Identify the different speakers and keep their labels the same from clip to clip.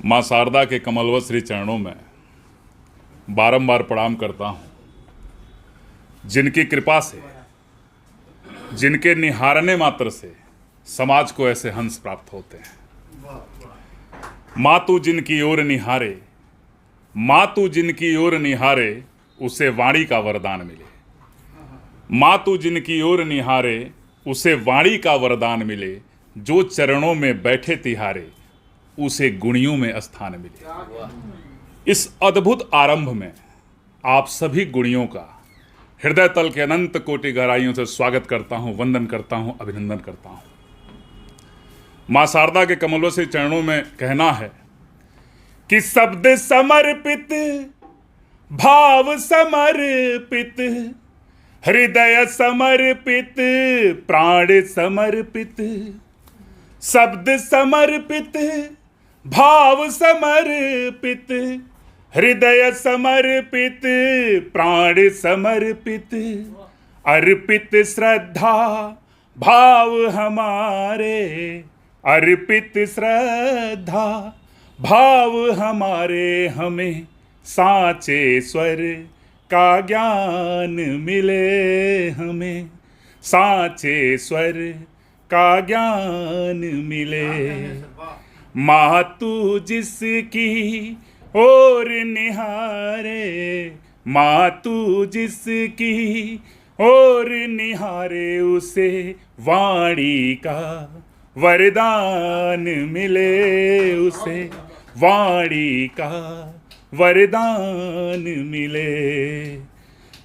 Speaker 1: माँ शारदा के कमलवत श्री चरणों में बारंबार प्रणाम करता हूँ, जिनकी कृपा से, जिनके निहारने मात्र से समाज को ऐसे हंस प्राप्त होते हैं। माँ तू जिनकी ओर निहारे, माँ तू जिनकी ओर निहारे, उसे वाणी का वरदान मिले। माँ तू जिनकी ओर निहारे, उसे वाणी का वरदान मिले। जो चरणों में बैठे तिहारे, उसे गुणियों में स्थान मिले। इस अद्भुत आरंभ में आप सभी गुणियों का हृदय तल के अनंत कोटि गहराइयों से स्वागत करता हूं, वंदन करता हूं, अभिनंदन करता हूं। मां शारदा के कमलों से चरणों में कहना है कि शब्द समर्पित, भाव समर्पित, हृदय समर्पित, प्राण समर्पित। शब्द समर्पित, भाव समर्पित, हृदय समर्पित, प्राण समर्पित। अर्पित श्रद्धा भाव हमारे, अर्पित श्रद्धा भाव हमारे। हमें साचे स्वर का ज्ञान मिले, हमें साचे स्वर का ज्ञान मिले। माँ तू जिसकी ओर निहारे, माँ तू जिसकी ओर निहारे, उसे वाणी का वरदान मिले, उसे वाणी का वरदान मिले।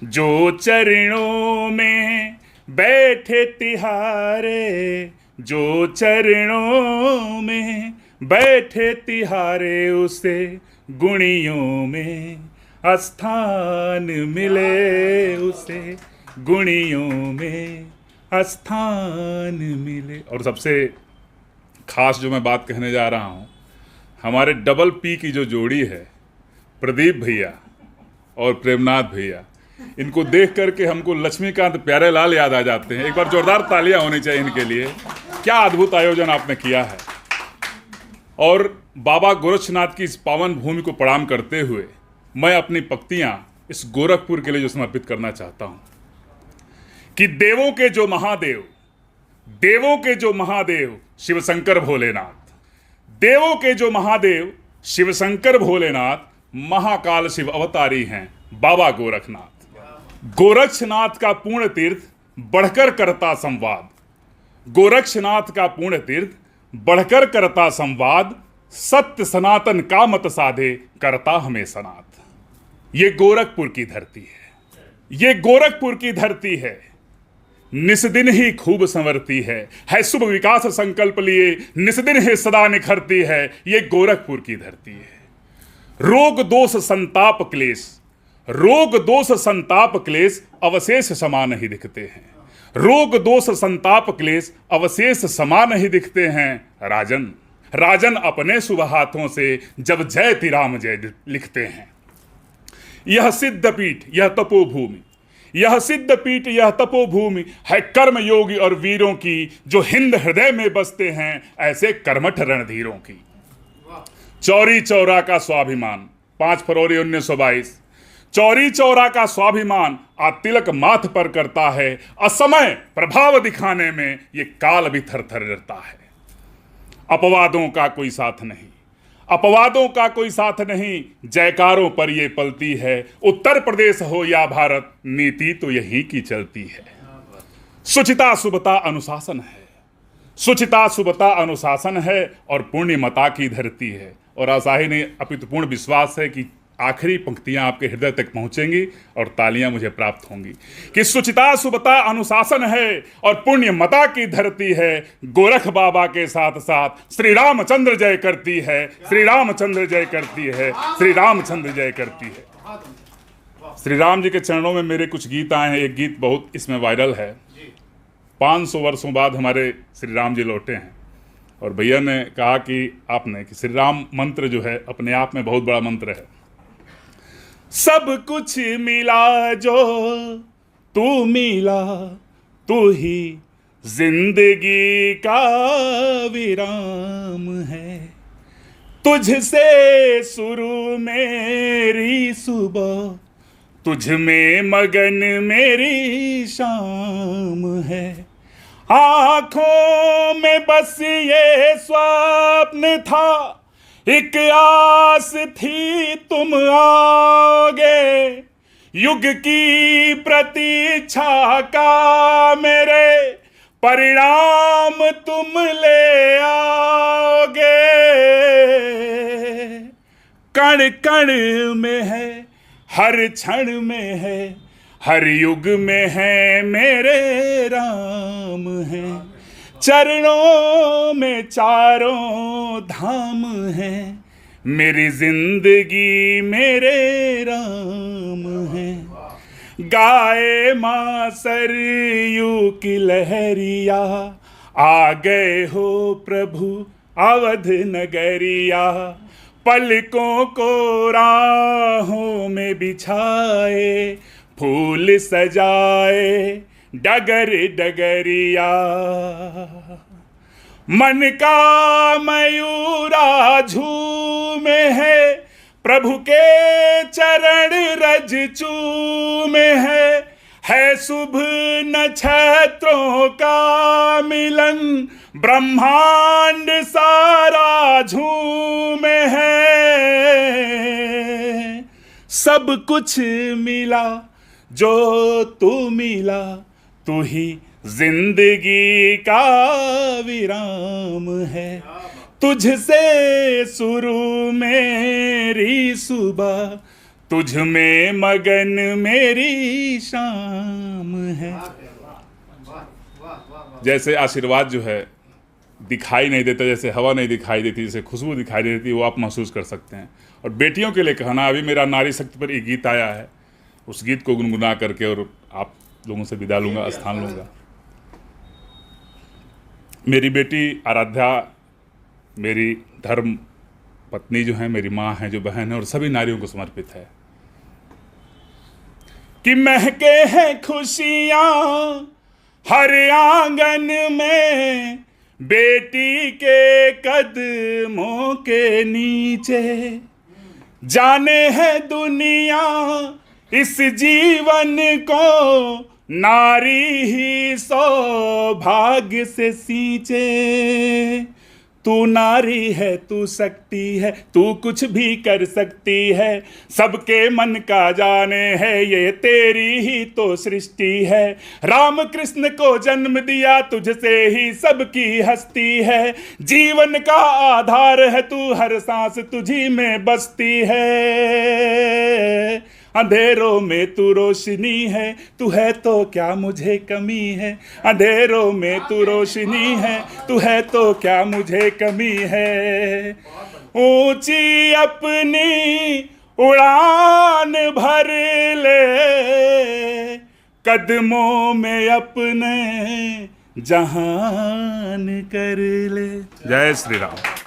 Speaker 1: जो चरणों में बैठे तिहारे, जो चरणों में बैठे तिहारे, उसे गुणियों में स्थान मिले, उसे गुणियों में स्थान मिले। और सबसे खास जो मैं बात कहने जा रहा हूँ, हमारे डबल पी की जो जोड़ी है, प्रदीप भैया और प्रेमनाथ भैया, इनको देख करके हमको लक्ष्मीकांत प्यारेलाल याद आ जाते हैं। एक बार जोरदार तालियां होनी चाहिए इनके लिए। क्या अद्भुत आयोजन आपने किया है। और बाबा गोरक्षनाथ की इस पावन भूमि को प्रणाम करते हुए मैं अपनी पंक्तियां इस गोरखपुर के लिए जो समर्पित करना चाहता हूं कि देवों के जो महादेव, देवों के जो महादेव शिव शंकर भोलेनाथ, देवों के जो महादेव शिव शंकर भोलेनाथ, महाकाल शिव अवतारी हैं बाबा गोरखनाथ। गोरक्षनाथ का पूर्ण तीर्थ बढ़कर करता संवाद, गोरक्षनाथ का पूर्ण तीर्थ बढ़कर करता संवाद। सत्य सनातन का मत साधे, करता हमें सनात। ये गोरखपुर की धरती है, ये गोरखपुर की धरती है। निस्दिन ही खूब संवरती है शुभ विकास संकल्प लिए, निस्दिन ही सदा निखरती है। ये गोरखपुर की धरती है। रोग दोष संताप क्लेश, रोग दोष संताप क्लेश अवशेष समान ही दिखते हैं। रोग दोष संताप क्लेश अवशेष समान ही दिखते हैं। राजन, राजन अपने शुभ हाथों से जब जय ति राम जय लिखते हैं। यह सिद्धपीठ, यह तपोभूमि, यह सिद्धपीठ, यह तपोभूमि है कर्म योगी और वीरों की, जो हिंद हृदय में बसते हैं ऐसे कर्मठ रणधीरों की। चौरी चौरा का स्वाभिमान, 5 फरवरी 1922। चौरी चौरा का स्वाभिमान आज तिलक माथ पर करता है। असमय प्रभाव दिखाने में ये काल भी थर थर डरता है। अपवादों का कोई साथ नहीं, अपवादों का कोई साथ नहीं, जयकारों पर ये पलती है। उत्तर प्रदेश हो या भारत, नीति तो यही की चलती है। शुचिता शुभता अनुशासन है, शुचिता शुभता अनुशासन है और पुण्यमता की धरती है। और आशा ही नहीं अपितु पूर्ण विश्वास है कि आखिरी पंक्तियां आपके हृदय तक पहुंचेंगी और तालियां मुझे प्राप्त होंगी कि शुचिता शुभता अनुशासन है और पुण्यमता की धरती है। गोरख बाबा के साथ साथ श्री रामचंद्र जय करती है, श्री रामचंद्र जय करती है, श्री रामचंद्र जय करती है। श्री राम जी के चरणों में मेरे कुछ गीत आए हैं। एक गीत बहुत इसमें वायरल है। 500 वर्षों बाद हमारे श्री राम जी लौटे हैं और भैया ने कहा कि आपने कि श्री राम मंत्र जो है अपने आप में बहुत बड़ा मंत्र है। सब कुछ मिला जो तू मिला, तू ही जिंदगी का विराम है। तुझसे शुरू मेरी सुबह, तुझ में मगन मेरी शाम है। आंखों में बस ये स्वप्न था, एक आस थी तुम आओगे, युग की प्रतीक्षा का मेरे परिणाम तुम ले आओगे। कण कण में है, हर क्षण में है, हर युग में है मेरे राम है। चरणों में चारों धाम है, मेरी जिंदगी मेरे राम है। गाए माँ सरयू की लहरिया, आ गए हो प्रभु अवध नगरिया। पलकों को राहों में बिछाए, फूल सजाए डगर डगरिया। मन का मयूरा झूमे है, प्रभु के चरण रज चूमे है शुभ नक्षत्रों का मिलन, ब्रह्मांड सारा झूमे है। सब कुछ मिला जो तू मिला, तू ही जिंदगी का विराम है। तुझसे शुरू मेरी सुबह, तुझ में मगन मेरी शाम है। जैसे आशीर्वाद जो है दिखाई नहीं देता, जैसे हवा नहीं दिखाई देती, जैसे खुशबू दिखाई नहीं देती, वो आप महसूस कर सकते हैं। और बेटियों के लिए कहना, अभी मेरा नारी शक्ति पर एक गीत आया है, उस गीत को गुनगुना करके और आप लोगों से विदा लूँगा, स्थान लूँगा। मेरी बेटी आराध्या मेरी धर्म पत्नी जो है, मेरी माँ है, जो बहन है, और सभी नारियों को समर्पित है। कि महके हैं खुशियाँ हर आंगन में, बेटी के कदमों के नीचे। जाने है दुनिया इस जीवन को, नारी ही सौभाग्य से सींचे। तू नारी है, तू शक्ति है, तू कुछ भी कर सकती है। सबके मन का जाने है, ये तेरी ही तो सृष्टि है। राम कृष्ण को जन्म दिया, तुझसे ही सबकी हस्ती है। जीवन का आधार है तू, हर सांस तुझी में बसती है। अंधेरों में तू रोशनी है, तू है तो क्या मुझे कमी है। अंधेरों में तू रोशनी है, तू है तो क्या मुझे कमी है। ऊंची अपनी उड़ान भर ले, कदमों में अपने जहान कर ले। जय श्री राम।